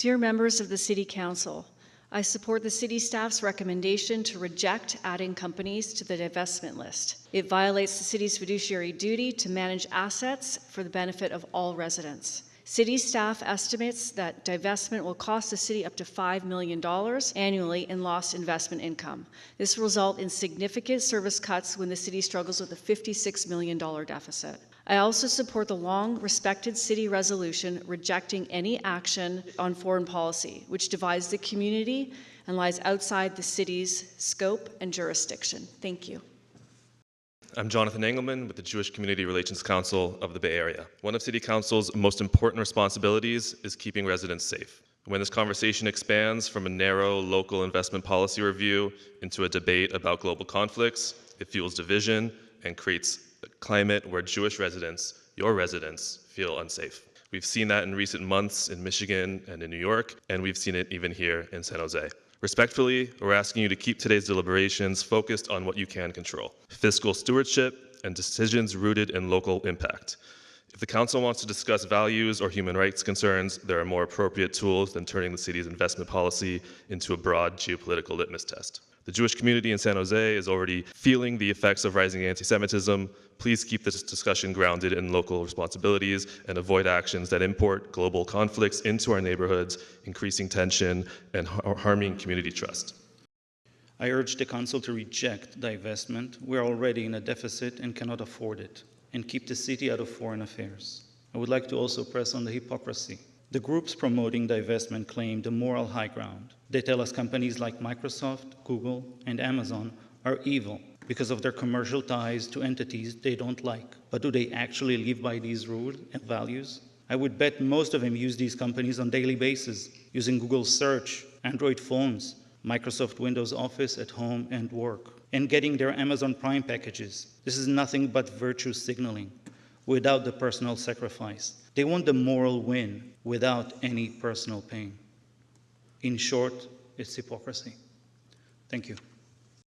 Dear members of the City Council, I support the City staff's recommendation to reject adding companies to the divestment list. It violates the City's fiduciary duty to manage assets for the benefit of all residents. City staff estimates that divestment will cost the City up to $5 million annually in lost investment income. This will result in significant service cuts when the City struggles with a $56 million deficit. I also support the long-respected City resolution rejecting any action on foreign policy, which divides the community and lies outside the City's scope and jurisdiction. Thank you. I'm Jonathan Engelman with the Jewish Community Relations Council of the Bay Area. One of City Council's most important responsibilities is keeping residents safe. When this conversation expands from a narrow local investment policy review into a debate about global conflicts, it fuels division and creates a climate where Jewish residents, your residents, feel unsafe. We've seen that in recent months in Michigan and in New York, and we've seen it even here in San Jose. Respectfully, we're asking you to keep today's deliberations focused on what you can control: fiscal stewardship and decisions rooted in local impact. If the council wants to discuss values or human rights concerns, there are more appropriate tools than turning the city's investment policy into a broad geopolitical litmus test. The Jewish community in San Jose is already feeling the effects of rising anti-Semitism. Please keep this discussion grounded in local responsibilities and avoid actions that import global conflicts into our neighborhoods, increasing tension and harming community trust. I urge the Council to reject divestment. We're already in a deficit and cannot afford it, and keep the city out of foreign affairs. I would like to also press on the hypocrisy. The groups promoting divestment claim the moral high ground. They tell us companies like Microsoft, Google, and Amazon are evil because of their commercial ties to entities they don't like. But do they actually live by these rules and values? I would bet most of them use these companies on a daily basis, using Google Search, Android phones, Microsoft Windows Office at home and work, and getting their Amazon Prime packages. This is nothing but virtue signaling without the personal sacrifice. They want the moral win without any personal pain. In short, it's hypocrisy. Thank you.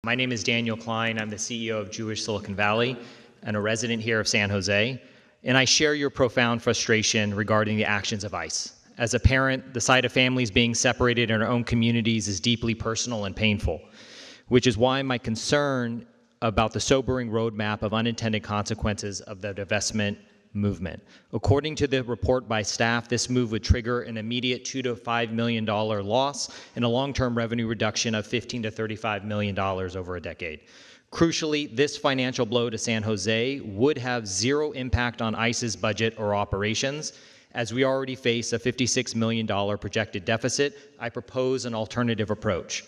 My name is Daniel Klein. I'm the CEO of Jewish Silicon Valley and a resident here of San Jose. And I share your profound frustration regarding the actions of ICE. As a parent, the sight of families being separated in our own communities is deeply personal and painful, which is why my concern about the sobering roadmap of unintended consequences of the divestment movement. According to the report by staff, this move would trigger an immediate $2 to $5 million loss and a long-term revenue reduction of $15 to $35 million over a decade. Crucially, this financial blow to San Jose would have zero impact on ICE's budget or operations. As we already face a $56 million projected deficit, I propose an alternative approach.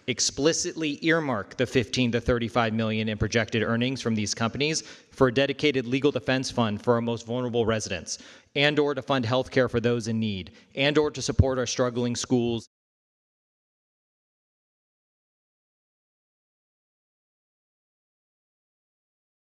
Explicitly earmark the $15 to $35 million in projected earnings from these companies for a dedicated legal defense fund for our most vulnerable residents, and/or to fund health care for those in need, and/or to support our struggling schools.